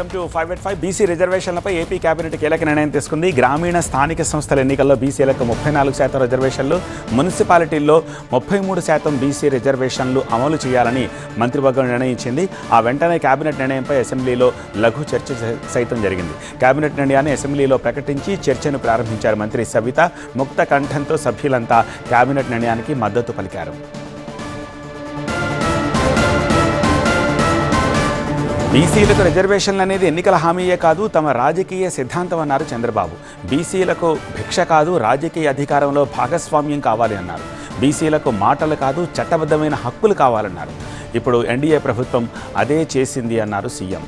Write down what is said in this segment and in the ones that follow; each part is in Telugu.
Welcome to 5 at 5. బీసీ రిజర్వేషన్లపై ఏపీ కేబినెట్ కీలక నిర్ణయం తీసుకుంది. గ్రామీణ స్థానిక సంస్థల ఎన్నికల్లో బీసీలకు 34% రిజర్వేషన్లు, మున్సిపాలిటీల్లో 33% బీసీ రిజర్వేషన్లు అమలు చేయాలని మంత్రివర్గం నిర్ణయించింది. ఆ వెంటనే కేబినెట్ నిర్ణయంపై అసెంబ్లీలో లఘు చర్చ సైతం జరిగింది. కేబినెట్ నిర్ణయాన్ని అసెంబ్లీలో ప్రకటించి చర్చను ప్రారంభించారు మంత్రి సవిత. ముక్త కంఠంతో సభ్యులంతా కేబినెట్ నిర్ణయానికి మద్దతు పలికారు. బీసీలకు రిజర్వేషన్లు అనేది ఎన్నికల హామీయే కాదు, తమ రాజకీయ సిద్ధాంతం అన్నారు చంద్రబాబు. బీసీలకు భిక్ష కాదు, రాజకీయ అధికారంలో భాగస్వామ్యం కావాలి అన్నారు. బీసీలకు మాటలు కాదు, చట్టబద్ధమైన హక్కులు కావాలన్నారు. ఇప్పుడు ఎన్డీఏ ప్రభుత్వం అదే చేసింది అన్నారు సీఎం.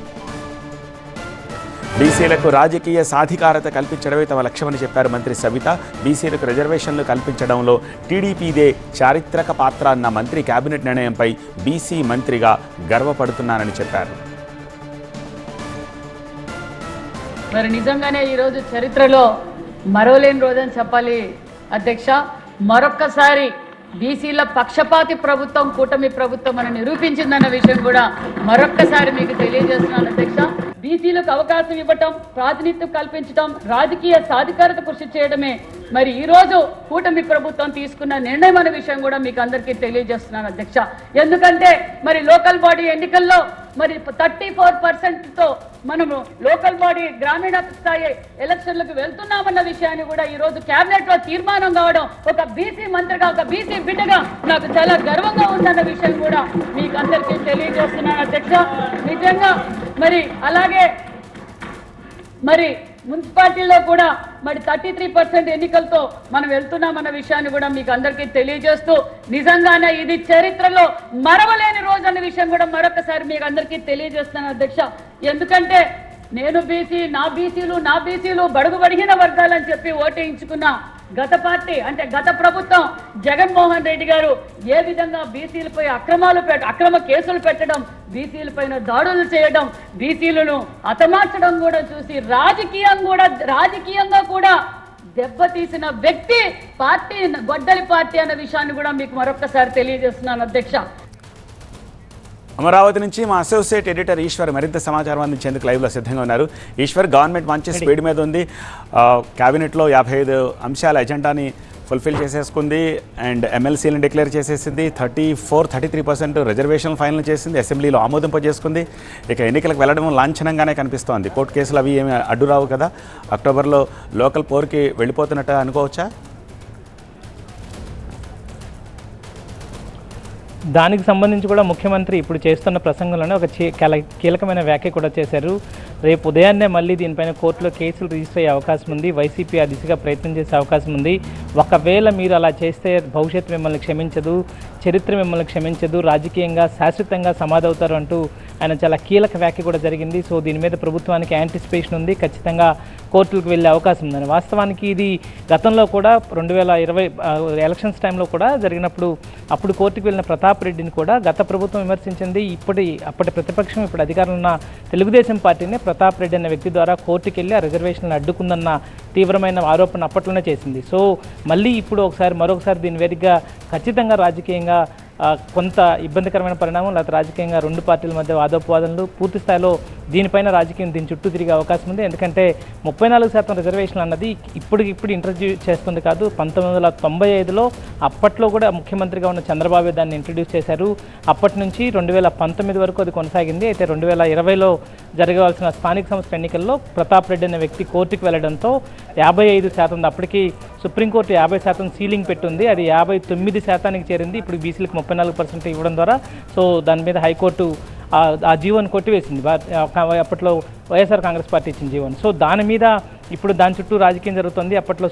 బీసీలకు రాజకీయ సాధికారత కల్పించడమే తమ లక్ష్యమని చెప్పారు మంత్రి సవిత. బీసీలకు రిజర్వేషన్లు కల్పించడంలో టీడీపీదే చారిత్రక పాత్ర అన్న మంత్రి కేబినెట్ నిర్ణయంపై బీసీ మంత్రిగా గర్వపడుతున్నానని చెప్పారు. మరి నిజంగానే ఈరోజు చరిత్రలో మరోలేని రోజని చెప్పాలి అధ్యక్ష. మరొక్కసారి బీసీల పక్షపాతి ప్రభుత్వం కూటమి ప్రభుత్వం అని నిరూపించిందన్న విషయం కూడా మరొక్కసారి మీకు తెలియజేస్తున్నాను అధ్యక్ష. బీసీలకు అవకాశం ఇవ్వటం, ప్రాతినిధ్యం కల్పించడం, రాజకీయ సాధికారత కృషి చేయడమే మరి ఈరోజు కూటమి ప్రభుత్వం తీసుకున్న నిర్ణయం అనే విషయం కూడా మీకు అందరికీ తెలియజేస్తున్నాను అధ్యక్ష. ఎందుకంటే మరి లోకల్ బాడీ ఎన్నికల్లో మరి 34%తో మనము లోకల్ బాడీ గ్రామీణ స్థాయి ఎలక్షన్లకు వెళ్తున్నామన్న విషయాన్ని కూడా ఈరోజు కేబినెట్ లో తీర్మానం కావడం ఒక బీసీ మంత్రిగా, ఒక బీసీ బిడ్డగా నాకు చాలా గర్వంగా ఉందన్న విషయం కూడా మీకు అందరికీ తెలియజేస్తున్నాను అధ్యక్ష. నిజంగా మరి అలాగే మరి మున్సిపాలిటీలో కూడా మరి 33% ఎన్నికలతో మనం వెళ్తున్నామన్న విషయాన్ని కూడా మీకు అందరికీ తెలియజేస్తూ నిజంగానే ఇది చరిత్రలో మరవలేని రోజు అన్న విషయం కూడా మరొకసారి మీకు అందరికీ తెలియజేస్తున్నాను అధ్యక్ష. ఎందుకంటే నేను బీసీ, నా బీసీలు బడుగు బడిగిన వర్గాలని చెప్పి ఓటేయించుకున్న గత పార్టీ అంటే గత ప్రభుత్వం జగన్మోహన్ రెడ్డి గారు ఏ విధంగా బీసీలపై అక్రమ కేసులు పెట్టడం, బీసీలపైన దాడులు చేయడం, బీసీలను హతమార్చడం కూడా చూసి రాజకీయంగా కూడా దెబ్బతీసిన వ్యక్తి పార్టీ గొడ్డలి పార్టీ అనే విషయాన్ని కూడా మీకు మరొకసారి తెలియజేస్తున్నాను అధ్యక్ష. అమరావతి నుంచి మా అసోసియేట్ ఎడిటర్ ఈశ్వర్ మరింత సమాచారం అందించేందుకు లైవ్లో సిద్ధంగా ఉన్నారు. ఈశ్వర్, గవర్నమెంట్ మంచి స్పీడ్ మీద ఉంది. క్యాబినెట్లో 55 అంశాల ఎజెండాని ఫుల్ఫిల్ చేసేసుకుంది అండ్ ఎమ్మెల్సీలను డిక్లేర్ చేసేసింది. 33% రిజర్వేషన్ ఫైనల్ చేసింది, అసెంబ్లీలో ఆమోదింపజేసుకుంది. ఇక ఎన్నికలకు వెళ్ళడం లాంఛనంగానే కనిపిస్తోంది. కోర్టు కేసులు అవి ఏమి అడ్డు రావు కదా. అక్టోబర్లో లోకల్ పోర్కి వెళ్ళిపోతున్నట్టు అనుకోవచ్చా? దానికి సంబంధించి కూడా ముఖ్యమంత్రి ఇప్పుడు చేస్తున్న ప్రసంగంలోనే ఒక కీలకమైన వ్యాఖ్య కూడా చేశారు. రేపు ఉదయాన్నే మళ్ళీ దీనిపైన కోర్టులో కేసులు రిజిస్టర్ అయ్యే అవకాశం ఉంది. వైసీపీ ఆ దిశగా ప్రయత్నం చేసే అవకాశం ఉంది. ఒకవేళ మీరు అలా చేస్తే భవిష్యత్తు మిమ్మల్ని క్షమించదు, చరిత్ర మిమ్మల్ని క్షమించదు, రాజకీయంగా శాశ్వతంగా సమాధవుతారు అంటూ ఆయన చాలా కీలక వ్యాఖ్య కూడా జరిగింది. సో దీని మీద ప్రభుత్వానికి యాంటిసిపేషన్ ఉంది, ఖచ్చితంగా కోర్టులకు వెళ్ళే అవకాశం ఉందని. వాస్తవానికి ఇది గతంలో కూడా 2020 ఎలక్షన్స్ టైంలో కూడా జరిగినప్పుడు అప్పుడు కోర్టుకు వెళ్ళిన ప్రతాప్ రెడ్డిని కూడా గత ప్రభుత్వం విమర్శించింది. అప్పటి ప్రతిపక్షం, ఇప్పుడు అధికారంలో ఉన్న తెలుగుదేశం పార్టీని ప్రతాప్ రెడ్డి అనే వ్యక్తి ద్వారా కోర్టుకు వెళ్ళి ఆ రిజర్వేషన్లు అడ్డుకుందన్న తీవ్రమైన ఆరోపణ అప్పట్లోనే చేసింది. సో మళ్ళీ ఇప్పుడు మరొకసారి దీని వేదికగా ఖచ్చితంగా రాజకీయంగా కొంత ఇబ్బందికరమైన పరిణామం, లేకపోతే రాజకీయంగా రెండు పార్టీల మధ్య వాదోపవాదనలు పూర్తి స్థాయిలో దీనిపైన రాజకీయం దీని చుట్టూ తిరిగే అవకాశం ఉంది. ఎందుకంటే 34% రిజర్వేషన్లు అన్నది ఇప్పుడు ఇంట్రడ్యూస్ చేస్తుంది కాదు. 1995లో అప్పట్లో కూడా ముఖ్యమంత్రిగా ఉన్న చంద్రబాబు దాన్ని ఇంట్రడ్యూస్ చేశారు. అప్పటి నుంచి 2019 వరకు అది కొనసాగింది. అయితే 2020లో జరగవలసిన స్థానిక సంస్థల ఎన్నికల్లో ప్రతాప్ రెడ్డి అనే వ్యక్తి కోర్టుకు వెళ్లడంతో 55%, అప్పటికి సుప్రీంకోర్టు 50% సీలింగ్ పెట్టింది. అది 59%కి చేరింది. ఇప్పుడు బీసీలకు 34% ఇవ్వడం ద్వారా సో దాని మీద హైకోర్టు ఆ జీవోని కొట్టివేసింది. అప్పట్లో వైఎస్ఆర్ కాంగ్రెస్ పార్టీ ఇచ్చిన జీవోని. సో దాని మీద ఇప్పుడు దాని చుట్టూ రాజకీయం జరుగుతుంది. అప్పట్లో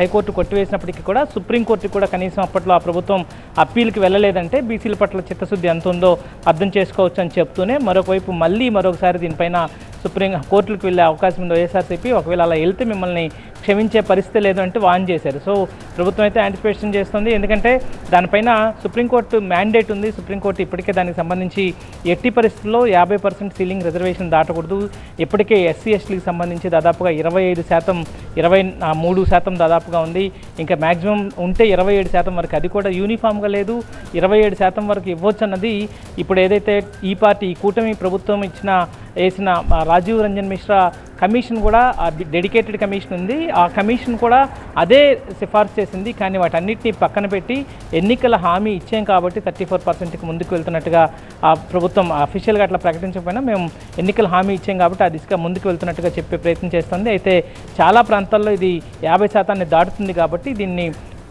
హైకోర్టు కొట్టివేసినప్పటికీ కూడా సుప్రీంకోర్టు కూడా కనీసం అప్పట్లో ఆ ప్రభుత్వం అప్పీల్కి వెళ్ళలేదంటే బీసీల పట్ల చిత్తశుద్ధి ఎంత ఉందో అర్థం చేసుకోవచ్చు అని చెప్తూనే మరొకసారి దీనిపైన సుప్రీం కోర్టులకు వెళ్ళే అవకాశం ఉంది వైఎస్ఆర్సీపీ. ఒకవేళ అలా వెళ్తే మిమ్మల్ని క్షమించే పరిస్థితి లేదు అంటే వాన్ చేశారు. సో ప్రభుత్వం అయితే యాంటిసిపేషన్ చేస్తుంది. ఎందుకంటే దానిపైన సుప్రీంకోర్టు మ్యాండేట్ ఉంది. సుప్రీంకోర్టు ఇప్పటికే దానికి సంబంధించి ఎట్టి పరిస్థితుల్లో 50% సీలింగ్ రిజర్వేషన్ దాటకూడదు. ఇప్పటికే ఎస్సీ ఎస్టీలకు సంబంధించి దాదాపుగా 25%, 23% దాదాపుగా ఉంది. ఇంకా మ్యాక్సిమం ఉంటే 27% వరకు, అది కూడా యూనిఫామ్గా లేదు. 27% వరకు ఇవ్వచ్చు అన్నది ఇప్పుడు ఏదైతే ఈ కూటమి ప్రభుత్వం ఇచ్చిన వేసిన రాజీవ్ రంజన్ మిశ్రా కమిషన్ కూడా డెడికేటెడ్ కమిషన్ ఉంది. ఆ కమిషన్ కూడా అదే సిఫార్సు చేసింది. కానీ వాటన్నిటిని పక్కన పెట్టి ఎన్నికల హామీ ఇచ్చాం కాబట్టి 34%కి ముందుకు వెళ్తున్నట్టుగా ఆ ప్రభుత్వం అఫీషియల్గా అట్లా ప్రకటించకపోయినా మేము ఎన్నికల హామీ ఇచ్చాం కాబట్టి ఆ దిశగా ముందుకు వెళ్తున్నట్టుగా చెప్పే ప్రయత్నం చేస్తుంది. అయితే చాలా ప్రాంతాల్లో ఇది 50% దాటుతుంది కాబట్టి దీన్ని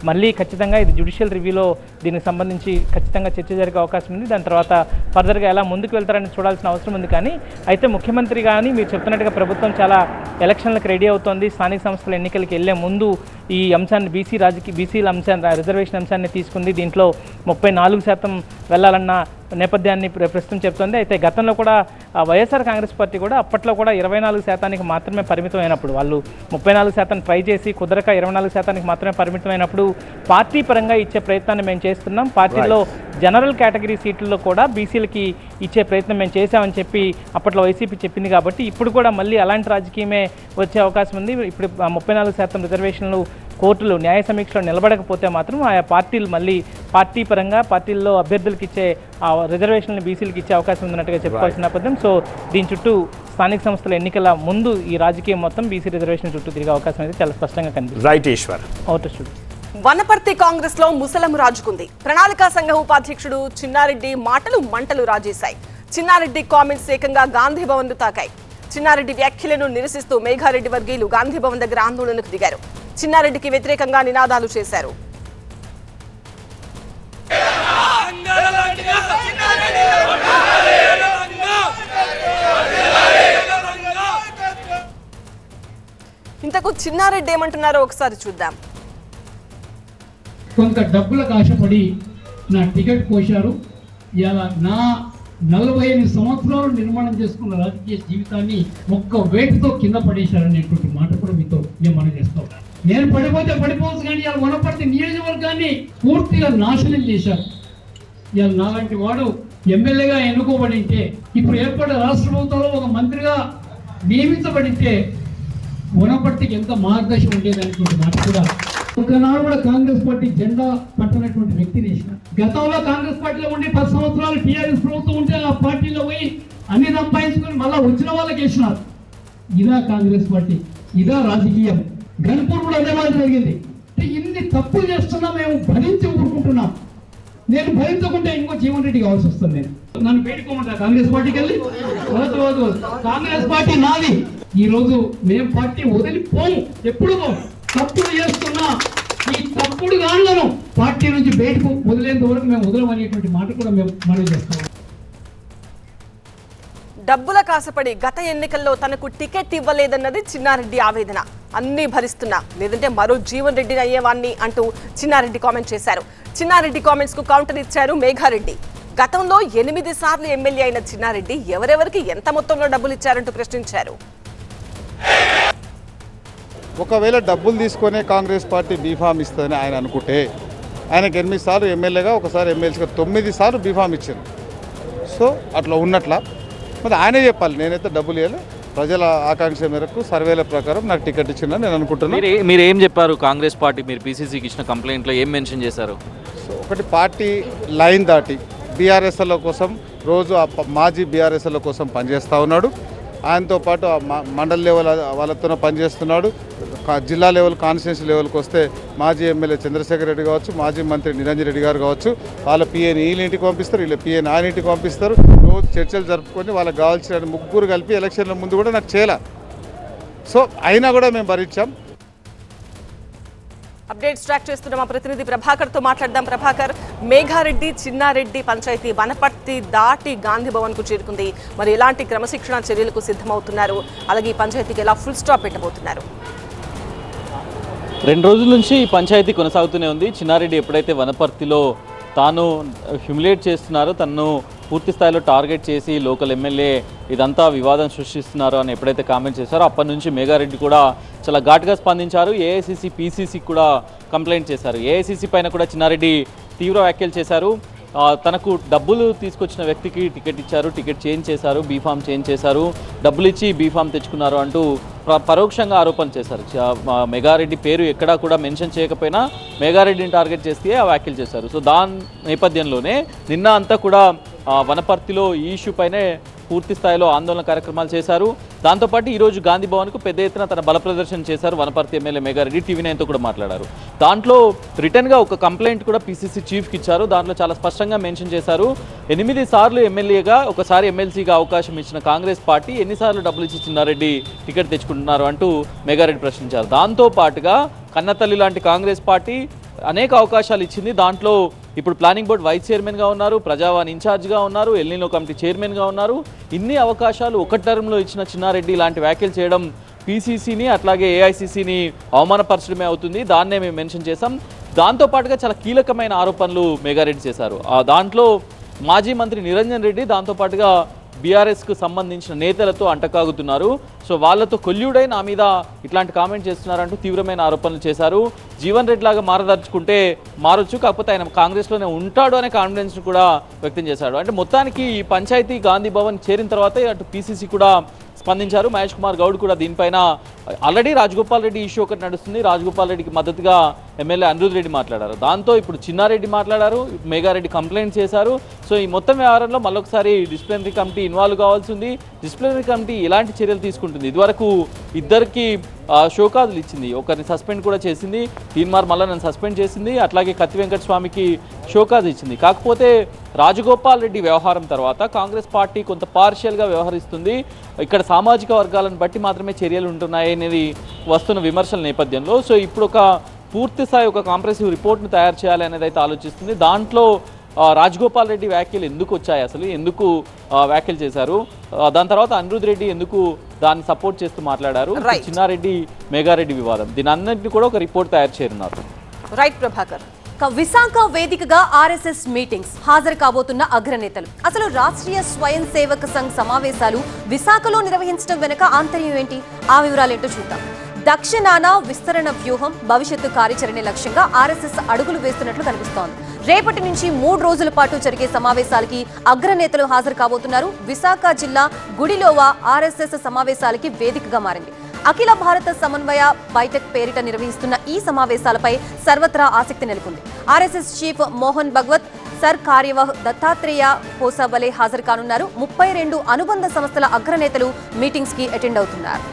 మళ్ళీ ఖచ్చితంగా ఇది జ్యుడిషియల్ రివ్యూలో దీనికి సంబంధించి ఖచ్చితంగా చర్చ జరిగే అవకాశం ఉంది. దాని తర్వాత ఫర్దర్గా ఎలా ముందుకు వెళ్తారని చూడాల్సిన అవసరం ఉంది. కానీ అయితే ముఖ్యమంత్రి కానీ మీరు చెప్తున్నట్టుగా ప్రభుత్వం చాలా ఎలక్షన్లకు రెడీ అవుతోంది. స్థానిక సంస్థల ఎన్నికలకు వెళ్లే ముందు ఈ అంశాన్ని బీసీల అంశాన్ని రిజర్వేషన్ అంశాన్ని తీసుకుంది. దీంట్లో 34% వెళ్ళాలన్న నేపథ్యాన్ని ప్రస్తుతం చెప్తోంది. అయితే గతంలో కూడా వైఎస్ఆర్ కాంగ్రెస్ పార్టీ కూడా అప్పట్లో కూడా 24% మాత్రమే పరిమితమైనప్పుడు వాళ్ళు 34% ట్రై చేసి కుదరక 24% మాత్రమే పరిమితమైనప్పుడు పార్టీ పరంగా ఇచ్చే ప్రయత్నాన్ని మేము చేస్తున్నాం. పార్టీలో జనరల్ కేటగిరీ సీట్లలో కూడా బీసీలకి ఇచ్చే ప్రయత్నం మేము చేశామని చెప్పి అప్పట్లో వైసీపీ చెప్పింది. కాబట్టి ఇప్పుడు కూడా మళ్ళీ అలాంటి రాజకీయమే వచ్చే అవకాశం ఉంది. ఇప్పుడు 34% రిజర్వేషన్లు కోర్టులు న్యాయ సమీక్షలో నిలబడకపోతే మాత్రం ఆయా పార్టీలు మళ్ళీ పార్టీ పరంగా పార్టీల్లో అభ్యర్థులకు ఇచ్చే ఆ రిజర్వేషన్లు బీసీలకు ఇచ్చే అవకాశం ఉందన్నట్టుగా చెప్పుకోవాల్సిన నేపథ్యం. సో దీని చుట్టూ స్థానిక సంస్థల ఎన్నికల ముందు ఈ రాజకీయం మొత్తం బీసీ రిజర్వేషన్ చుట్టూ తిరిగే అవకాశం అయితే చాలా స్పష్టంగా కనిపిస్తుంది. రైట్ ఈశ్వర్. వనపర్తి కాంగ్రెస్ లో ముసలం రాజుకుంది. ప్రణాళికా సంఘం ఉపాధ్యక్షుడు చిన్నారెడ్డి మాటలు మంటలు రాజేశాయి. చిన్నారెడ్డి కామెంట్స్ ఏకంగా గాంధీ భవన్ ను తాకాయి. చిన్నారెడ్డి వ్యాఖ్యలను నిరసిస్తూ మేఘారెడ్డి వర్గీయులు గాంధీ భవన్ దగ్గర ఆందోళనకు దిగారు. చిన్నారెడ్డికి వ్యతిరేకంగా నినాదాలు చేశారు. ఇంతకు చిన్నారెడ్డి ఏమంటున్నారో ఒకసారి చూద్దాం. కొంత డబ్బులకు ఆశపడి నా టికెట్ కోశారు. ఇలా నా 48 సంవత్సరాలు నిర్మాణం చేసుకున్న రాజకీయ జీవితాన్ని ఒక్క వేటుతో కింద పడేశారనేటువంటి మాట కూడా మీతో నేను మనం చేస్తా ఉన్నాను. నేను పడిపోతే పడిపోవచ్చు, కానీ ఇలా వనపర్తి నియోజకవర్గాన్ని పూర్తిగా నాశనం చేశారు. ఇలా నాలాంటి వాడు ఎమ్మెల్యేగా ఎన్నుకోబడింటే, ఇప్పుడు ఏర్పడే రాష్ట్ర ప్రభుత్వంలో ఒక మంత్రిగా నియమించబడింటే వనపర్తికి ఎంత మార్గదర్శనం ఉండేదనేటువంటి మాట కూడా ఒకనాడు కూడా కాంగ్రెస్ పార్టీ జెండా పట్టనటువంటి వ్యక్తి చేసిన. గతంలో కాంగ్రెస్ పార్టీలో ఉండి 10 సంవత్సరాలు టీఆర్ఎస్ ప్రభుత్వం ఉంటే ఆ పార్టీలో పోయి అన్ని సంపాదించుకొని మళ్ళా వచ్చిన వాళ్ళకి వేసినారు. ఇదా కాంగ్రెస్ పార్టీ, ఇదా రాజకీయం. గన్పూర్ కూడా అదే మాట జరిగింది. ఇన్ని తప్పులు చేస్తున్నా మేము భరించి ఊరుకుంటున్నాం. నేను భరించకుంటే ఇంకో జీవన్ రెడ్డి కావాల్సి వస్తుంది. నేను నన్ను పెట్టుకోమంటా కాంగ్రెస్ పార్టీకి వెళ్ళి వద్దు, కాంగ్రెస్ పార్టీ నాది. ఈ రోజు మేము పార్టీ వదిలిపోము, ఎప్పుడు పోము. తప్పుడు చేస్తున్నా ఈ తప్పుడు గాళ్లను పార్టీ నుంచి బయటకు వదిలేంత వరకు మేము వదలమనేటువంటి మాట కూడా మేము మనవి చేస్తాం. డబ్బుల కాసపడి గత ఎన్నికల్లో తనకు టికెట్ ఇవ్వలేదన్నది చిన్నారెడ్డి ఆవేదన. అన్ని భరిస్తున్నా, లేదంటే మరో జీవన్ రెడ్డిని అయ్యేవాన్ని అంటూ చిన్నారెడ్డి కామెంట్ చేశారు. చిన్నారెడ్డి కామెంట్స్ కు కౌంటర్ ఇచ్చారు మేఘారెడ్డి. గతంలో 8 సార్లు ఎమ్మెల్యే అయిన చిన్నారెడ్డి ఎవరెవరికి ఎంత మొత్తంలో డబ్బులు ఇచ్చారంటూ ప్రశ్నించారు. ఒకవేళ డబ్బులు తీసుకునే కాంగ్రెస్ పార్టీ బీఫామ్ ఇస్తుందని ఆయన అనుకుంటే, ఆయనకు 8 సార్లు ఎమ్మెల్యేగా, ఒకసారి ఎమ్మెల్సీగా 9 సార్లు బీఫామ్ ఇచ్చాను. సో అట్లా ఉన్నట్లా మరి ఆయనే చెప్పాలి. నేనైతే డబ్బులు ఇవ్వాలి, ప్రజల ఆకాంక్ష మేరకు సర్వేల ప్రకారం నాకు టికెట్ ఇచ్చిందని నేను అనుకుంటున్నాను. మీరు ఏం చెప్పారు కాంగ్రెస్ పార్టీ, మీరు పీసీసీకి ఇచ్చిన కంప్లైంట్లో ఏం మెన్షన్ చేశారు? సో ఒకటి, పార్టీ లైన్ దాటి బీఆర్ఎస్ఎల్ కోసం రోజు మాజీ బీఆర్ఎస్ఎల్ కోసం పనిచేస్తూ ఉన్నాడు. ఆయనతో పాటు మండల్ లెవెల్ వాళ్ళతో పనిచేస్తున్నాడు. జిల్లా లెవెల్, కాన్స్టిట్యున్సీ లెవెల్కి వస్తే మాజీ ఎమ్మెల్యే చంద్రశేఖర్ రెడ్డి కావచ్చు, మాజీ మంత్రి నిరంజన్ రెడ్డి గారు కావచ్చు, వాళ్ళ పిఏని వీళ్ళ ఇంటికి పంపిస్తారు, వీళ్ళ పిఏని ఆయన ఇంటికి పంపిస్తారు. రోజు చర్చలు జరుపుకొని వాళ్ళకి కావాల్సిన ముగ్గురు కలిపి ఎలక్షన్ల ముందు కూడా నాకు చేయాల. సో అయినా కూడా మేము భరించాం. అప్డేట్స్ ట్రాక్ చేస్తున్న మా ప్రతినిధి ప్రభాకర్ తో మాట్లాడదాం. ప్రభాకర్, మేఘారెడ్డి చిన్నారెడ్డి పంచాయతీ వనపర్తి దాటి గాంధీ భవన్ కు చేరుకుంది. మరి ఎలాంటి క్రమశిక్షణ చర్యలకు సిద్ధమవుతున్నారు? అలాగే ఈ పంచాయతీకి ఎలా ఫుల్ స్టాప్ పెట్టబోతున్నారు? 2 రోజుల నుంచి ఈ పంచాయతీ కొనసాగుతూనే ఉంది. చిన్నారెడ్డి ఎప్పుడైతే వనపర్తిలో తాను హ్యూమిలేట్ చేస్తున్నారో, తనను పూర్తి స్థాయిలో టార్గెట్ చేసి లోకల్ ఎమ్మెల్యే ఇదంతా వివాదం సృష్టిస్తున్నారు అని ఎప్పుడైతే కామెంట్ చేశారో అప్పటి నుంచి మేఘారెడ్డి కూడా చాలా ఘాటుగా స్పందించారు. ఏఐసీసీ, పీసీసీకి కూడా కంప్లైంట్ చేశారు. ఏఐసీసీ పైన కూడా చిన్నారెడ్డి తీవ్ర వ్యాఖ్యలు చేశారు. తనకు డబ్బులు తీసుకొచ్చిన వ్యక్తికి టికెట్ ఇచ్చారు, టికెట్ చేంజ్ చేశారు, బీఫామ్ చేంజ్ చేశారు, డబ్బులు ఇచ్చి బీఫామ్ తెచ్చుకున్నారు అంటూ పరోక్షంగా ఆరోపణ చేశారు. మేఘారెడ్డి పేరు ఎక్కడా కూడా మెన్షన్ చేయకపోయినా మేఘారెడ్డిని టార్గెట్ చేస్తే ఆ వ్యాఖ్యలు చేశారు. సో దాని నేపథ్యంలోనే నిన్న అంతా కూడా వనపర్తిలో ఈ ఇష్యూ పైనే పూర్తి స్థాయిలో ఆందోళన కార్యక్రమాలు చేశారు. దాంతోపాటు ఈరోజు గాంధీ భవన్కు పెద్ద ఎత్తున తన బల ప్రదర్శన చేశారు. వనపర్తి ఎమ్మెల్యే మేఘారెడ్డి TV9తో కూడా మాట్లాడారు. దాంట్లో రిటర్న్గా ఒక కంప్లైంట్ కూడా PCC చీఫ్కి ఇచ్చారు. దాంట్లో చాలా స్పష్టంగా మెన్షన్ చేశారు, 8 సార్లు ఎమ్మెల్యేగా ఒకసారి ఎమ్మెల్సీగా అవకాశం ఇచ్చిన కాంగ్రెస్ పార్టీ ఎన్నిసార్లు డబ్బులు ఇచ్చి చిన్నారెడ్డి టికెట్ తెచ్చుకుంటున్నారు అంటూ మేఘారెడ్డి ప్రశ్నించారు. దాంతో పాటుగా కన్నతల్లి లాంటి కాంగ్రెస్ పార్టీ అనేక అవకాశాలు ఇచ్చింది. దాంట్లో ఇప్పుడు ప్లానింగ్ బోర్డు వైస్ చైర్మన్గా ఉన్నారు, ప్రజావాణి ఇన్ఛార్జ్గా ఉన్నారు, ఎల్నినో కమిటీ చైర్మన్గా ఉన్నారు. ఇన్ని అవకాశాలు ఒక టర్మ్లో ఇచ్చిన చిన్నారెడ్డి ఇలాంటి వ్యాఖ్యలు చేయడం PCCని అట్లాగే AICCని అవమానపరచడమే అవుతుంది. దాన్నే మేము మెన్షన్ చేశాం. దాంతోపాటుగా చాలా కీలకమైన ఆరోపణలు మేఘారెడ్డి చేశారు. దాంట్లో మాజీ మంత్రి నిరంజన్ రెడ్డి దాంతోపాటుగా BRSకు సంబంధించిన నేతలతో అంటకాగుతున్నారు. సో వాళ్ళతో కొల్యూడై నా మీద ఇట్లాంటి కామెంట్ చేస్తున్నారంటూ తీవ్రమైన ఆరోపణలు చేశారు. జీవన్ రెడ్డి లాగా మారదలుచుకుంటే మారొచ్చు, కాకపోతే ఆయన కాంగ్రెస్లోనే ఉంటాడు అనే కాన్ఫిడెన్స్ కూడా వ్యక్తం చేశాడు. అంటే మొత్తానికి ఈ పంచాయతీ గాంధీ భవన్ చేరిన తర్వాతే అటు PCC కూడా స్పందించారు. మహేష్ కుమార్ గౌడ్ కూడా దీనిపైన ఆల్రెడీ రాజగోపాల్ రెడ్డి ఇష్యూ ఒకటి నడుస్తుంది. రాజగోపాల్ రెడ్డికి మద్దతుగా ఎమ్మెల్యే అనిరుద్ రెడ్డి మాట్లాడారు. దాంతో ఇప్పుడు చిన్నారెడ్డి మాట్లాడారు, మేఘారెడ్డి కంప్లైంట్ చేశారు. సో ఈ మొత్తం వ్యవహారంలో మళ్ళొకసారి డిసిప్లినరీ కమిటీ ఇన్వాల్వ్ కావాల్సి ఉంది. డిసిప్లినరీ కమిటీ ఎలాంటి చర్యలు తీసుకుంటుంది? ఇదివరకు ఇద్దరికి షోకాజులు ఇచ్చింది, ఒకరిని సస్పెండ్ కూడా చేసింది. తీన్మార్ మళ్ళీ నన్ను సస్పెండ్ చేసింది, అట్లాగే కత్తి వెంకట స్వామికి షోకాజ్ ఇచ్చింది. కాకపోతే రాజగోపాల్ రెడ్డి వ్యవహారం తర్వాత కాంగ్రెస్ పార్టీ కొంత పార్షియల్గా వ్యవహరిస్తుంది. ఇక్కడ సామాజిక వర్గాలను బట్టి మాత్రమే చర్యలు ఉంటున్నాయి అనేది వస్తున్న విమర్శల నేపథ్యంలో సో ఇప్పుడు ఒక పూర్తి స్థాయి ఒక కాంప్రెసివ్ రిపోర్ట్ను తయారు చేయాలి అనేది అయితే ఆలోచిస్తుంది. దాంట్లో రాజగోపాల్ రెడ్డి వ్యాఖ్యలు ఎందుకు వచ్చాయి, అసలు ఎందుకు వ్యాఖ్యలు చేశారు, దాని తర్వాత అనిరుద్ రెడ్డి ఎందుకు దాన్ని సపోర్ట్ చేస్తూ మాట్లాడారు, చిన్నారెడ్డి మేఘారెడ్డి వివాదం, దీని అన్నింటినీ కూడా ఒక రిపోర్ట్ తయారు చేయనున్నారు. రైట్ ప్రభాకర్. విశాఖ వేదికగా RSS మీటింగ్స్ హాజరు కాబోతున్న అగ్రనేతలు. అసలు రాష్ట్రీయ స్వయం సేవక సంఘ్ సమావేశాలు విశాఖలో నిర్వహించడం వెనుక ఆంతర్యం ఏంటి? ఆ వివరాలేంటో చూద్దాం. దక్షిణాన విస్తరణ వ్యూహం, భవిష్యత్తు కార్యాచరణ లక్ష్యంగా RSS అడుగులు వేస్తున్నట్లు కనిపిస్తోంది. రేపటి నుంచి 3 రోజుల పాటు జరిగే సమావేశాలకి అగ్రనేతలు హాజరు కాబోతున్నారు. విశాఖ జిల్లా గుడిలోవా RSS సమావేశాలకి వేదికగా మారింది. అఖిల భారత సమన్వయ బైఠక్ పేరిట నిర్వహిస్తున్న ఈ సమావేశాలపై సర్వత్రా ఆసక్తి నెలకొంది. RSS chief Mohan Bhagwat, sir కార్యవాహ్ Dattatreya హోసాబలే హాజరు కానున్నారు. 32 అనుబంధ సంస్థల అగ్రనేతలు మీటింగ్స్ కి అటెండ్ అవుతున్నారు.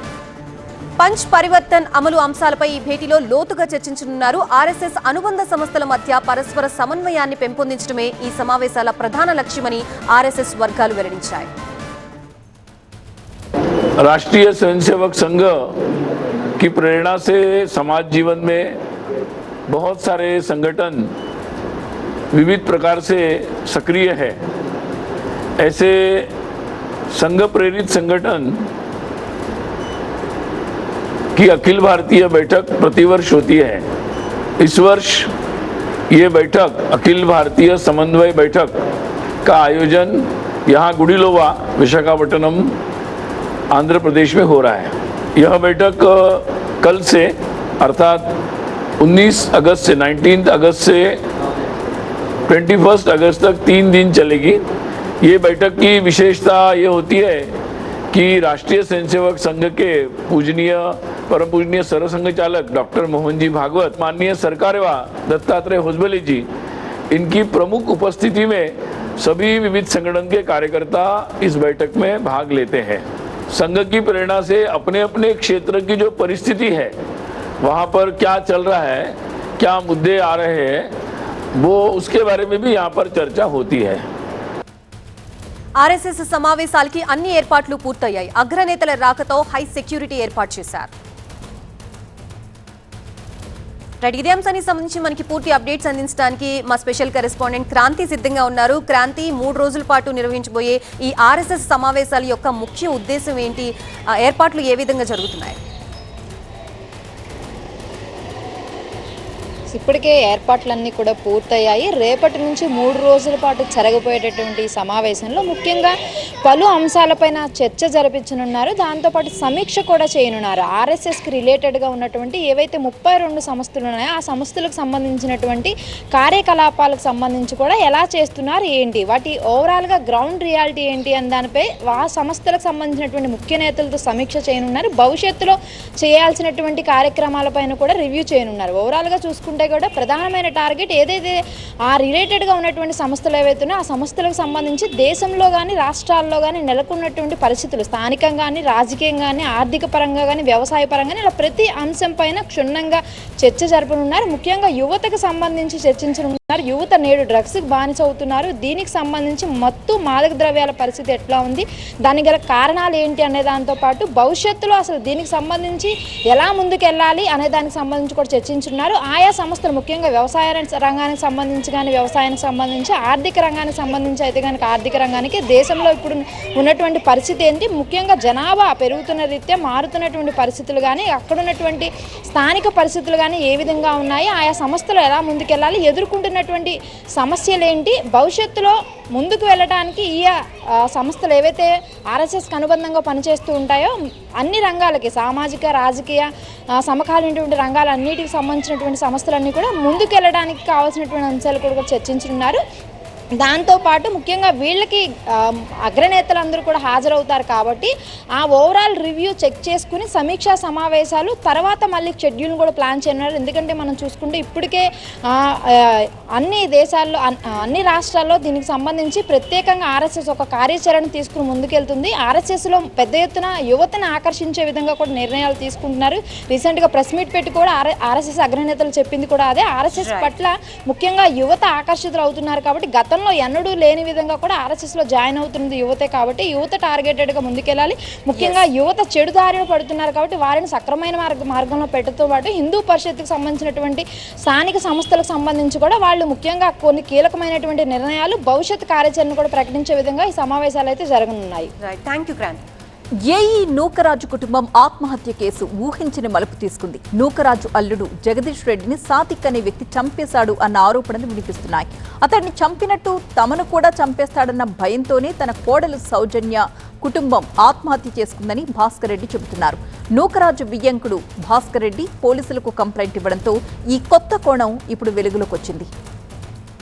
పంచ్ పరివర్తన్ అమలు అంశాలపై ఈ భేటీలో లోతుగా చర్చించనున్నారు. RSS అనుబంధ సంస్థల మధ్య పరస్పర సమన్వయాన్ని పెంపొందించడమే ఈ సమావేశాల ప్రధాన లక్ష్యమని RSS వర్గాలు వెల్లడించాయి. राष्ट्रीय स्वयंसेवक संघ की प्रेरणा से समाज जीवन में बहुत सारे संगठन विविध प्रकार से सक्रिय है. ऐसे संघ प्रेरित संगठन की अखिल भारतीय बैठक प्रतिवर्ष होती है. इस वर्ष ये बैठक अखिल भारतीय समन्वय बैठक का आयोजन यहाँ गुड़ीलोवा विशाखापट्टनम आंध्र प्रदेश में हो रहा है. यह बैठक कल से अर्थात 19 अगस्त से 19 अगस्त से 21 अगस्त तक 3 दिन चलेगी. ये बैठक की विशेषता ये होती है कि राष्ट्रीय स्वयंसेवक संघ के पूजनीय परम पूजनीय सरसंघ चालक डॉक्टर मोहन जी भागवत, माननीय सरकारेवा दत्तात्रेय होसबले जी, इनकी प्रमुख उपस्थिति में सभी विविध संगठन के कार्यकर्ता इस बैठक में भाग लेते हैं. संघ की प्रेरणा से अपने अपने क्षेत्र की जो परिस्थिति है, वहाँ पर क्या चल रहा है, क्या मुद्दे आ रहे हैं, वो उसके बारे में भी यहाँ पर चर्चा होती है. RSS సమావేశాలకి అన్ని ఏర్పాట్లు పూర్తయ్యాయి. అగ్రనేతల రాకతో హై సెక్యూరిటీ ఏర్పాటు చేశారు. ఇదే అంశానికి సంబంధించి మనకి పూర్తి అప్డేట్స్ అందించడానికి మా స్పెషల్ కరెస్పాండెంట్ క్రాంతి సిద్ధంగా ఉన్నారు. క్రాంతి, 3 రోజుల పాటు నిర్వహించబోయే ఈ RSS సమావేశాల యొక్క ముఖ్య ఉద్దేశం ఏంటి, ఏర్పాట్లు ఏ విధంగా జరుగుతున్నాయి? ఇప్పటికే ఏర్పాట్లన్నీ కూడా పూర్తయ్యాయి. రేపటి నుంచి 3 రోజుల పాటు జరగబోయేటటువంటి సమావేశంలో ముఖ్యంగా పలు అంశాలపైన చర్చ జరిపించనున్నారు. దాంతోపాటు సమీక్ష కూడా చేయనున్నారు. RSSకి రిలేటెడ్గా ఉన్నటువంటి ఏవైతే 32 సంస్థలు ఉన్నాయో ఆ సంస్థలకు సంబంధించినటువంటి కార్యకలాపాలకు సంబంధించి కూడా ఎలా చేస్తున్నారు, ఏంటి, వాటి ఓవరాల్గా గ్రౌండ్ రియాలిటీ ఏంటి అని దానిపై ఆ సంస్థలకు సంబంధించినటువంటి ముఖ్య నేతలతో సమీక్ష చేయనున్నారు. భవిష్యత్తులో చేయాల్సినటువంటి కార్యక్రమాలపైన కూడా రివ్యూ చేయనున్నారు. ఓవరాల్గా చూసుకుంటే సంస్థలే కూడా ప్రధానమైన టార్గెట్. ఏదైతే ఆ రిలేటెడ్గా ఉన్నటువంటి సంస్థలు ఏవైతే ఉన్నాయో ఆ సంస్థలకు సంబంధించి దేశంలో కానీ రాష్ట్రాల్లో కానీ నెలకొన్నటువంటి పరిస్థితులు స్థానికంగా కానీ రాజకీయంగా కానీ ఆర్థిక పరంగా కానీ వ్యవసాయ పరంగా ఇలా ప్రతి అంశం పైన క్షుణ్ణంగా చర్చ జరపనున్నారు. ముఖ్యంగా యువతకు సంబంధించి చర్చించనున్నారు. యువత నేడు డ్రగ్స్కి బానిస అవుతున్నారు. దీనికి సంబంధించి మత్తు మాదక ద్రవ్యాల పరిస్థితి ఎట్లా ఉంది, దానికి గల కారణాలు ఏంటి అనే దాంతో పాటు భవిష్యత్తులో అసలు దీనికి సంబంధించి ఎలా ముందుకు వెళ్ళాలి అనే దానికి సంబంధించి కూడా చర్చించున్నారు. ఆయా సంస్థలు ముఖ్యంగా వ్యవసాయ రంగానికి సంబంధించి కానీ వ్యవసాయానికి సంబంధించి ఆర్థిక రంగానికి సంబంధించి అయితే కనుక ఆర్థిక రంగానికి దేశంలో ఇప్పుడు ఉన్నటువంటి పరిస్థితి ఏంటి, ముఖ్యంగా జనాభా పెరుగుతున్న రీత్యా మారుతున్నటువంటి పరిస్థితులు కానీ అక్కడ ఉన్నటువంటి స్థానిక పరిస్థితులు కానీ ఏ విధంగా ఉన్నాయి, ఆయా సంస్థలు ఎలా ముందుకెళ్ళాలి, ఎదుర్కొంటున్నటువంటి సమస్యలు ఏంటి, భవిష్యత్తులో ముందుకు వెళ్ళడానికి ఈ సంస్థలు ఏవైతే ఆర్ఎస్ఎస్కి అనుబంధంగా పనిచేస్తూ ఉంటాయో అన్ని రంగాలకి సామాజిక రాజకీయ సమకాలీనటువంటి రంగాలన్నిటికి సంబంధించినటువంటి సంస్థలన్నీ కూడా ముందుకు వెళ్ళడానికి కావాల్సినటువంటి అంశాలు కూడా చర్చించున్నారు. దాంతోపాటు ముఖ్యంగా వీళ్ళకి అగ్రనేతలందరూ కూడా హాజరవుతారు కాబట్టి ఆ ఓవరాల్ రివ్యూ చెక్ చేసుకుని సమీక్షా సమావేశాలు తర్వాత మళ్ళీ షెడ్యూల్ని కూడా ప్లాన్ చేయనున్నారు. ఎందుకంటే మనం చూసుకుంటే ఇప్పటికే అన్ని దేశాల్లో అన్ని రాష్ట్రాల్లో దీనికి సంబంధించి ప్రత్యేకంగా ఆర్ఎస్ఎస్ ఒక కార్యాచరణ తీసుకుని ముందుకెళ్తుంది. ఆర్ఎస్ఎస్లో పెద్ద ఎత్తున యువతను ఆకర్షించే విధంగా కూడా నిర్ణయాలు తీసుకుంటున్నారు. రీసెంట్గా ప్రెస్ మీట్ పెట్టి కూడా ఆర్ఎస్ఎస్ అగ్రనేతలు చెప్పింది కూడా అదే. ఆర్ఎస్ఎస్ పట్ల ముఖ్యంగా యువత ఆకర్షితులు అవుతున్నారు కాబట్టి గతంలో ఎన్నడూ లేని విధంగా కూడా ఆర్ఎస్ఎస్లో జాయిన్ అవుతుంది యువతే కాబట్టి యువత టార్గెటెడ్గా ముందుకెళ్ళాలి. ముఖ్యంగా యువత చెడుదారిన పడుతున్నారు కాబట్టి వారిని సక్రమైన మార్గంలో పెట్టడంతో పాటు హిందూ పరిషత్కి సంబంధించినటువంటి స్థానిక సంస్థలకు సంబంధించి కూడా వాళ్ళు ముఖ్యంగా కొన్ని కీలకమైనటువంటి నిర్ణయాలు భవిష్యత్ కార్యాచరణ కూడా ప్రకటించే విధంగా ఈ సమావేశాలు అయితే జరగనున్నాయి. Thank you Kranti. AE Nookaraju కుటుంబం ఆత్మహత్య కేసు ఊహించిన మలుపు తీసుకుంది. నూకరాజు అల్లుడు జగదీష్ రెడ్డిని సాదిక్ అనే వ్యక్తి చంపేశాడు అన్న ఆరోపణలు వినిపిస్తున్నాయి. అతడిని చంపినట్టు తమను కూడా చంపేస్తాడన్న భయంతోనే తన కోడలు సౌజన్య కుటుంబం ఆత్మహత్య చేసుకుందని భాస్కర్ రెడ్డి చెబుతున్నారు. నూకరాజు వియ్యంకుడు భాస్కర్ రెడ్డి పోలీసులకు కంప్లైంట్ ఇవ్వడంతో ఈ కొత్త కోణం ఇప్పుడు వెలుగులోకి వచ్చింది.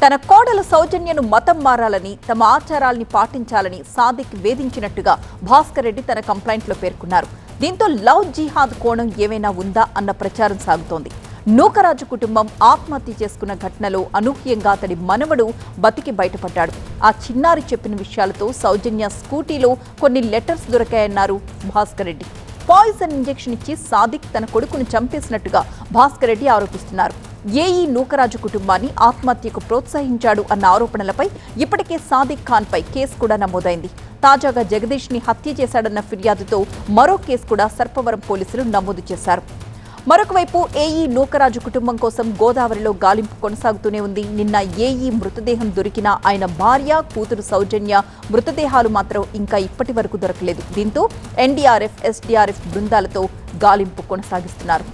తన కోడలు సౌజన్యను మతం మారాలని, తమ ఆచారాల్ని పాటించాలని సాదిక్ వేధించినట్టుగా భాస్కర్ రెడ్డి తన కంప్లైంట్లో పేర్కొన్నారు. దీంతో లవ్ జిహాద్ కోణం ఏమైనా ఉందా అన్న ప్రచారం సాగుతోంది. నూకరాజు కుటుంబం ఆత్మహత్య చేసుకున్న ఘటనలో అనూహ్యంగా అతడి మనవడు బతికి బయటపడ్డాడు. ఆ చిన్నారి చెప్పిన విషయాలతో సౌజన్య స్కూటీలో కొన్ని లెటర్స్ దొరికాయన్నారు భాస్కర్ రెడ్డి. పాయిజన్ ఇంజెక్షన్ ఇచ్చి సాదిక్ తన కొడుకును చంపేసినట్టుగా భాస్కర్ రెడ్డి ఆరోపిస్తున్నారు. ఏఈ నూకరాజు కుటుంబాన్ని ఆత్మహత్యకు ప్రోత్సహించాడు అన్న ఆరోపణలపై ఇప్పటికే సాదిక్ ఖాన్ పై కేసు కూడా నమోదైంది. తాజాగా జగదీష్ ని హత్య చేశాడన్న ఫిర్యాదుతో మరో కేసు కూడా సర్పవరం పోలీసులు నమోదు చేశారు. మరొక వైపు ఏఈ నూకరాజు కుటుంబం కోసం గోదావరిలో గాలింపు కొనసాగుతూనే ఉంది. నిన్న ఏఈ మృతదేహం దొరికినా ఆయన భార్య, కూతురు సౌజన్య మృతదేహాలు మాత్రం ఇంకా ఇప్పటి వరకు దొరకలేదు. దీంతో ఎన్డీఆర్ఎఫ్, ఎస్డీఆర్ఎఫ్ బృందాలతో గాలింపు కొనసాగిస్తున్నారు.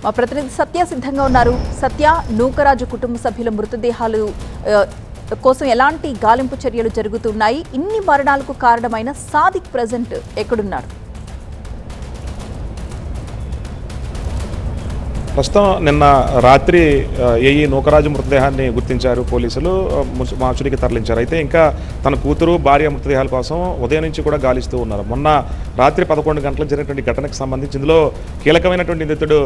మా ప్రతినిధి సత్య సిద్ధంగా ఉన్నారు. సత్య, నూకరాజు కుటుంబ సభ్యుల మృతదేహాలు కోసం ఎలాంటి గాలింపు చర్యలు జరుగుతున్నాయి? ఇన్ని మరణాలకు కారణమైన సాదిక్ ప్రెజెంట్ ఎక్కడున్నారు? ప్రస్తుతం నిన్న రాత్రి ఏఈ నూకరాజు మృతదేహాన్ని గుర్తించారు పోలీసులు, మార్చురికి తరలించారు. అయితే ఇంకా తన కూతురు, భార్య మృతదేహాల కోసం ఉదయం నుంచి కూడా గాలిస్తూ ఉన్నారు. మొన్న రాత్రి 11 గంటలకు జరిగినటువంటి ఘటనకు సంబంధించి ఇందులో కీలకమైనటువంటి నిందితుడు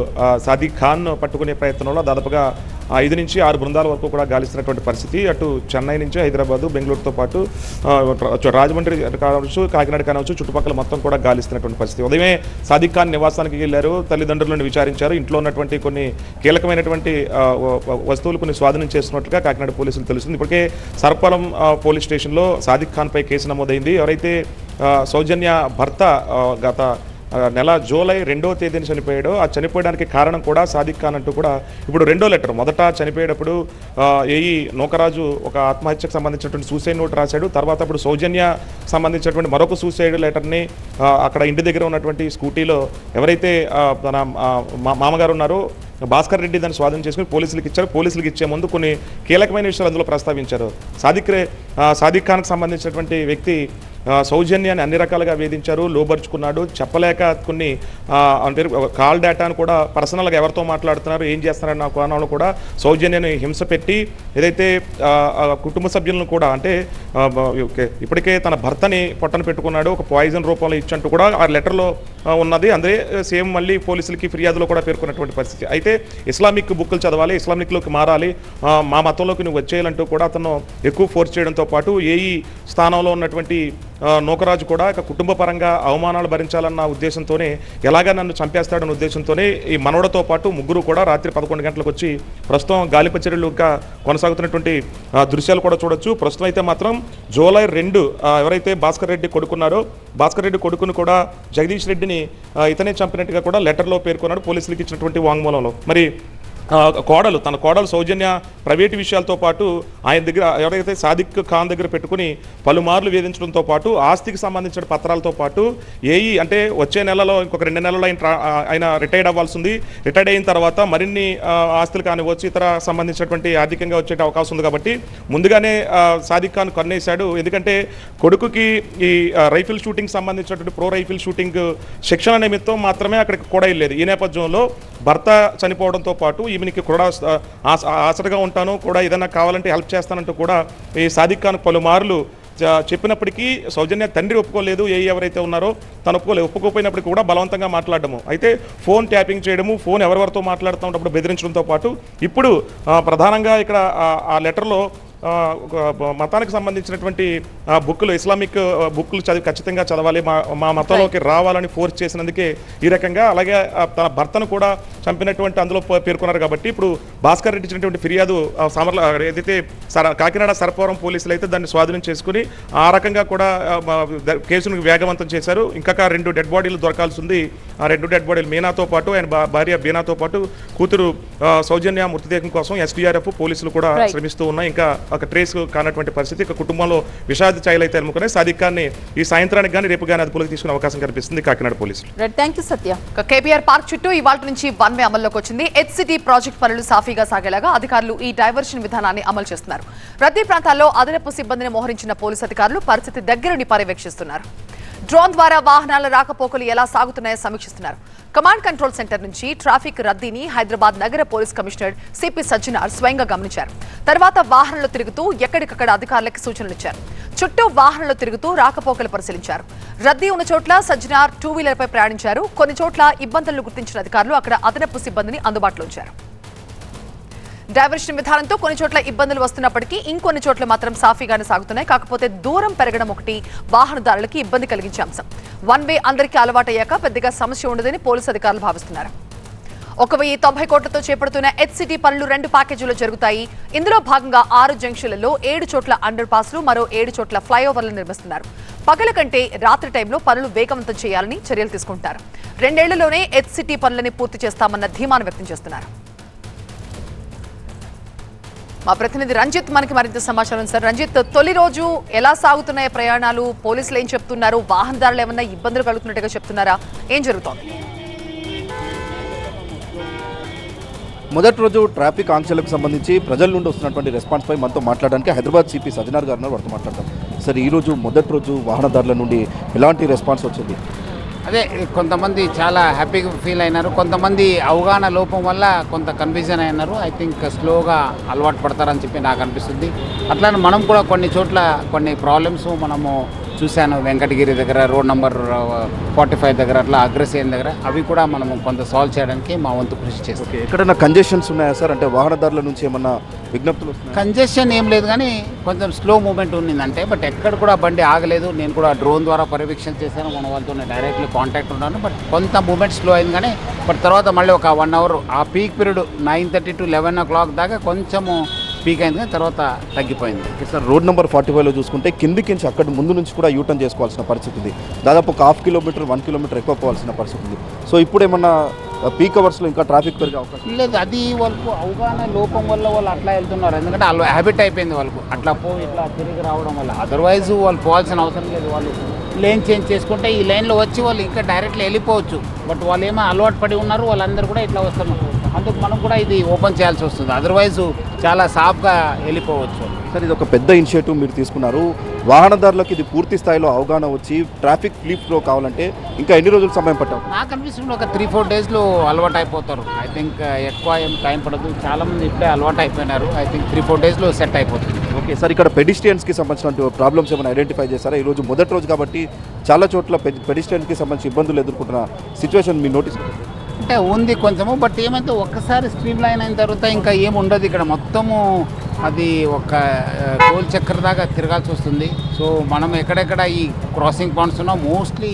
సాదిక్ ఖాన్ పట్టుకునే ప్రయత్నంలో దాదాపుగా 5 నుంచి 6 బృందాల వరకు కూడా గాలిస్తున్నటువంటి పరిస్థితి. అటు చెన్నై నుంచి హైదరాబాదు, బెంగళూరుతో పాటు రాజమండ్రి కావచ్చు, కాకినాడ కావచ్చు, చుట్టుపక్కల మొత్తం కూడా గాలిస్తున్నటువంటి పరిస్థితి. ఉదయమే సాదిక్ ఖాన్ నివాసానికి వెళ్ళారు, తల్లిదండ్రులను విచారించారు. ఇంట్లో ఉన్నటువంటి కొన్ని కీలకమైనటువంటి వస్తువులు కొన్ని స్వాధీనం చేస్తున్నట్లుగా కాకినాడ పోలీసులు తెలుస్తుంది. ఇప్పటికే సర్పవరం పోలీస్ స్టేషన్లో సాదిక్ ఖాన్ పై కేసు నమోదైంది. ఎవరైతే సౌజన్య భర్త గత నెల జూలై 2వ తేదీన చనిపోయాడో ఆ చనిపోయడానికి కారణం కూడా సాదిక్ ఖాన్ అంటూ కూడా ఇప్పుడు రెండో లెటర్. మొదట చనిపోయేటప్పుడు ఏఈ నూకరాజు ఒక ఆత్మహత్యకు సంబంధించినటువంటి సూసైడ్ నోట్ రాశాడు. తర్వాత అప్పుడు సౌజన్య సంబంధించినటువంటి మరొక సూసైడ్ లెటర్ని అక్కడ ఇంటి దగ్గర ఉన్నటువంటి స్కూటీలో ఎవరైతే తన మామగారు ఉన్నారో భాస్కర్ రెడ్డి దాన్ని స్వాధీనం చేసుకుని పోలీసులకు ఇచ్చారు. పోలీసులకు ఇచ్చే ముందు కొన్ని కీలకమైన విషయాలు అందులో ప్రస్తావించారు. సాదిక్ ఖాన్కి సంబంధించినటువంటి వ్యక్తి సౌజన్యాన్ని అన్ని రకాలుగా వేధించారు, లోబరుచుకున్నాడు. చెప్పలేక కొన్ని అంటే కాల్ డేటాను కూడా పర్సనల్గా ఎవరితో మాట్లాడుతున్నారు, ఏం చేస్తున్నారని నా కోణంలో కూడా సౌజన్యాన్ని హింస పెట్టి ఏదైతే కుటుంబ సభ్యులను కూడా అంటే ఇప్పటికే తన భర్తని పొట్టన పెట్టుకున్నాడు, ఒక పాయిజన్ రూపంలో ఇచ్చంటూ కూడా ఆ లెటర్లో ఉన్నది. అదే సేమ్ మళ్ళీ పోలీసులకి ఫిర్యాదులో కూడా పేర్కొన్నటువంటి పరిస్థితి. అయితే ఇస్లామిక్ బుక్కులు చదవాలి, ఇస్లామిక్లోకి మారాలి, మా మతంలోకి నువ్వు వచ్చేయాలంటూ కూడా అతను ఎక్కువ ఫోర్స్ చేయడంతో పాటు ఏఈ స్థానంలో ఉన్నటువంటి నూకరాజు కూడా ఇక కుటుంబ పరంగా అవమానాలు భరించాలన్న ఉద్దేశంతోనే ఎలాగా నన్ను చంపేస్తాడన్న ఉద్దేశంతోనే ఈ మనవడతో పాటు ముగ్గురు కూడా రాత్రి 11 గంటలకు వచ్చి ప్రస్తుతం గాలింపు చర్యలు ఇంకా కొనసాగుతున్నటువంటి దృశ్యాలు కూడా చూడొచ్చు. ప్రస్తుతం అయితే మాత్రం జూలై 2 ఎవరైతే భాస్కర్ రెడ్డి కొడుకున్నారో భాస్కర్ రెడ్డి కొడుకును కూడా జగదీష్ రెడ్డిని ఇతనే చంపినట్టుగా కూడా లెటర్లో పేర్కొన్నాడు పోలీసులకు ఇచ్చినటువంటి వాంగ్మూలంలో. మరి తన కోడలు సౌజన్య ప్రైవేటు విషయాలతో పాటు ఆయన దగ్గర ఎవరైతే సాదిక్ ఖాన్ దగ్గర పెట్టుకుని పలుమార్లు వేధించడంతో పాటు ఆస్తికి సంబంధించిన పత్రాలతో పాటు ఏఈ అంటే వచ్చే నెలలో ఇంకొక 2 నెలల్లో ఆయన రిటైర్డ్ అవ్వాల్సి ఉంది. రిటైర్డ్ అయిన తర్వాత మరిన్ని ఆస్తులు కానివచ్చు ఇతర సంబంధించినటువంటి ఆర్థికంగా వచ్చే అవకాశం ఉంది కాబట్టి ముందుగానే సాదిక్ ఖాన్ కన్నేశాడు. ఎందుకంటే కొడుకుకి ఈ రైఫిల్ షూటింగ్ సంబంధించినటువంటి ప్రో రైఫిల్ షూటింగ్ శిక్షణ నిమిత్తం మాత్రమే అక్కడికి కూడా వెళ్ళేది. ఈ నేపథ్యంలో భర్త చనిపోవడంతో పాటు ఈమెనికి కూడా ఆసరగా ఉంటాను, కూడా ఏదైనా కావాలంటే హెల్ప్ చేస్తానంటూ కూడా ఈ సాదిక్ ఖాన్ పలుమార్లు చెప్పినప్పటికీ సౌజన్య తండ్రి ఒప్పుకోలేదు. ఎవరైతే ఉన్నారో తను ఒప్పుకోపోయినప్పటికీ కూడా బలవంతంగా మాట్లాడము, అయితే ఫోన్ ట్యాపింగ్ చేయడము, ఫోన్ ఎవరెవరితో మాట్లాడుతున్నప్పుడు బెదిరించడంతో పాటు ఇప్పుడు ప్రధానంగా ఇక్కడ ఆ లెటర్లో మతానికి సంబంధించినటువంటి బుక్కులు ఇస్లామిక్ బుక్కులు ఖచ్చితంగా చదవాలి, మా మతంలోకి రావాలని ఫోర్స్ చేసినందుకే ఈ రకంగా. అలాగే తన భర్తను కూడా చంపినటువంటి అందులో పేర్కొన్నారు కాబట్టి ఇప్పుడు భాస్కర్ రెడ్డి ఇచ్చినటువంటి ఫిర్యాదు ఏదైతే కాకినాడ సరపురం పోలీసులు అయితే దాన్ని స్వాధీనం చేసుకుని ఆ రకంగా కూడా కేసును వేగవంతం చేశారు. ఇంకా 2 డెడ్ బాడీలు దొరకాల్సి ఉంది. ఆ 2 డెడ్ బాడీలు మీనాతో పాటు ఆయన భార్య బీనాతో పాటు కూతురు సౌజన్య మృతదేహం కోసం ఎస్డీఆర్ఎఫ్ పోలీసులు కూడా శ్రమిస్తూ ఉన్నాయి. ఇంకా ఒక ట్రేస్ కానటువంటి పరిస్థితి. ఇక కుటుంబంలో విషాద ఛాయలు అయితే అనుకునే సాదిక్ ఖాన్ని ఈ సాయంత్రానికి కానీ రేపు కానీ అదుపులోకి తీసుకునే అవకాశం కనిపిస్తుంది కాకినాడ పోలీసులు. Thank you Satya. KBR park చుట్టూ ఇవాళ నుంచి వన్ వే అమల్లోకి వచ్చింది. హెచ్సిటీ ప్రాజెక్ట్ పనులు సాఫీగా సాగేలాగా అధికారులు ఈ డైవర్షన్ విధానాన్ని అమలు చేస్తున్నారు. రద్దీ ప్రాంతాల్లో అదనపు సిబ్బందిని మోహరించిన పోలీసు అధికారులు పరిస్థితి దగ్గరుండి పర్యవేక్షిస్తున్నారు. డ్రోన్ ద్వారా వాహనాల రాకపోకలు ఎలా సాగుతున్నాయో సమీక్షిస్తున్నారు. కమాండ్ కంట్రోల్ సెంటర్ నుంచి ట్రాఫిక్ రద్దీని హైదరాబాద్ నగర పోలీస్ కమిషనర్ సిపి సజ్జనార్ స్వయంగా గమనించారు. తర్వాత వాహనంలో తిరుగుతూ ఎక్కడికక్కడ అధికారులకు సూచనలు ఇచ్చారు. చుట్టూ వాహనంలో తిరుగుతూ రాకపోకలు పరిశీలించారు. రద్దీ ఉన్న చోట్ల సజ్జనార్ 2 వీలర్పై ప్రయాణించారు. కొన్ని చోట్ల ఇబ్బందులను గుర్తించిన అధికారులు అక్కడ అదనపు సిబ్బందిని అందుబాటులో ఉంచారు. డైవర్షన్ విధానంతో కొన్ని చోట్ల ఇబ్బందులు వస్తున్నప్పటికీ ఇంకొన్ని చోట్ల మాత్రం సాఫీగానే సాగుతున్నాయి. కాకపోతే దూరం పెరగడం ఒకటి వాహనదారులకి ఇబ్బంది కలిగించే అంశం. వన్ వే అందరికీ అలవాటయ్యాక పెద్దగా సమస్య ఉండదని పోలీసు అధికారులు భావిస్తున్నారు. 1,090 కోట్లతో చేపడుతున్న హెచ్సిటీ పనులు 2 ప్యాకేజీలో జరుగుతాయి. ఇందులో భాగంగా 6 జంక్షన్లలో 7 చోట్ల అండర్ పాస్లు, మరో 7 చోట్ల ఫ్లైఓవర్లు నిర్మిస్తున్నారు. పగల కంటే రాత్రి టైంలో పనులు వేగవంతం చేయాలని చర్యలు తీసుకుంటారు. 2 ఏళ్లలోనే హెచ్సిటీ పనులని పూర్తి చేస్తామన్న ధీమాను వ్యక్తం చేస్తున్నారు. మా ప్రతినిధి రంజిత్ మనకి మరింత సమాచారం. సార్ రంజిత్, తొలి రోజు ఎలా సాగుతున్నాయి ప్రయాణాలు? పోలీసులు ఏం చెప్తున్నారు? వాహనదారులు ఏమన్నా ఇబ్బందులు కలుగుతున్నట్టుగా చెప్తున్నారా? ఏం జరుగుతోంది? మొదటి రోజు ట్రాఫిక్ ఆంక్షలకు సంబంధించి ప్రజల నుండి వస్తున్నటువంటి రెస్పాన్స్ పై మనతో మాట్లాడడానికి హైదరాబాద్ సిపి సజ్జనార్ గారు వారితో మాట్లాడతాం. సార్, ఈరోజు మొదటి రోజు వాహనదారుల నుండి ఎలాంటి రెస్పాన్స్ వచ్చింది? అదే కొంతమంది చాలా హ్యాపీగా ఫీల్ అయినారు, కొంతమంది అవగాహన లోపం వల్ల కొంత కన్ఫ్యూజన్ అయినారు. ఐ థింక్ స్లోగా అలవాటు పడతారని చెప్పి నాకు అనిపిస్తుంది. అట్లానే మనం కూడా కొన్ని చోట్ల కొన్ని ప్రాబ్లమ్స్ మనము చూశాను. వెంకటగిరి దగ్గర, రోడ్ నెంబర్ 45 దగ్గర, అట్లా అగ్రసేన్ దగ్గర, అవి కూడా మనము కొంత సాల్వ్ చేయడానికి మా వంతు కృషి చేస్తాం. ఎక్కడైనా కంజెషన్స్ ఉన్నాయా సార్? అంటే వాహనదారుల నుంచి ఏమన్నా విజ్ఞప్తులు? కంజెషన్ ఏం లేదు, కానీ కొంచెం స్లో మూమెంట్ ఉన్నిందంటే. బట్ ఎక్కడ కూడా బండి ఆగలేదు. నేను కూడా డ్రోన్ ద్వారా పర్యవేక్షణ చేశాను, మన వాళ్ళతో డైరెక్ట్లీ కాంటాక్ట్ ఉన్నాను. బట్ కొంత మూమెంట్ స్లో అయింది, కానీ బట్ తర్వాత మళ్ళీ ఒక 1 అవర్ ఆ పీక్ పీరియడ్ 9:30 to 11 o'clock దాకా కొంచెము పీక్ అయింది, కానీ తర్వాత తగ్గిపోయింది. సార్, రోడ్ నెంబర్ 45లో చూసుకుంటే కిందికి అక్కడ ముందు నుంచి కూడా యూటర్న్ చేసుకోవాల్సిన పరిస్థితి ఉంది. దాదాపు ఒక 1/2 కిలోమీటర్ 1 కిలోమీటర్ ఎక్కువ పోవాల్సిన పరిస్థితి ఉంది. సో ఇప్పుడు ఏమన్నా పీక్ అవర్స్లో ఇంకా ట్రాఫిక్ పెరిగే అవకాశం లేదు? అది వాళ్ళకు అవగాహన లోపం వల్ల వాళ్ళు అట్లా వెళ్తున్నారు. ఎందుకంటే వాళ్ళు హ్యాబిట్ అయిపోయింది వాళ్ళకు, అట్లా పోయి ఇట్లా తిరిగి రావడం వల్ల. అదర్వైజ్ వాళ్ళు పోవాల్సిన అవసరం లేదు. వాళ్ళు లేన్ చేంజ్ చేసుకుంటే ఈ లైన్లో వచ్చి వాళ్ళు ఇంకా డైరెక్ట్గా వెళ్ళిపోవచ్చు. బట్ వాళ్ళు ఏమో అలవాటు పడి ఉన్నారు, వాళ్ళందరూ కూడా ఇట్లా వస్తున్నారు. అందుకు మనం కూడా ఇది ఓపెన్ చేయాల్సి వస్తుంది, అదర్వైజ్ చాలా సాఫ్గా వెళ్ళిపోవచ్చు. సార్ ఇది ఒక పెద్ద ఇనిషియేటివ్ మీరు తీసుకున్నారు. వాహనదారులకు ఇది పూర్తి స్థాయిలో అవగాహన వచ్చి ట్రాఫిక్ ఫ్రీ ఫ్లో కావాలంటే ఇంకా ఎన్ని రోజులు సమయం పట్టారు? నాకు అనిపిస్తుంది ఒక 3-4 డేస్లో అలవాటు అయిపోతారు. ఐ థింక్ ఎక్కువ ఏం టైం పడదు, చాలామంది ఇప్పుడే అలవాటు అయిపోయినారు. ఐ థింక్ 3-4 డేస్లో సెట్ అయిపోతుంది. ఓకే సార్, ఇక్కడ పెడిస్ట్రియన్స్కి సంబంధించిన ప్రాబ్లమ్స్ ఏమైనా ఐడెంటిఫై చేశారా? ఈరోజు మొదటి రోజు కాబట్టి చాలా చోట్ల పెడిస్ట్రియన్స్కి సంబంధించి ఇబ్బందులు ఎదుర్కొంటున్న సిచ్యువేషన్ మీ నోటీస్ అంటే ఉంది కొంచెము, బట్ ఏమైతే ఒక్కసారి స్ట్రీమ్ లైన్ అయిన తర్వాత ఇంకా ఏమి ఉండదు ఇక్కడ. మొత్తము అది ఒక గోల్ చక్కెర దాకా తిరగాల్సి వస్తుంది. సో మనం ఎక్కడెక్కడ ఈ క్రాసింగ్ పాయింట్స్ ఉన్నా మోస్ట్లీ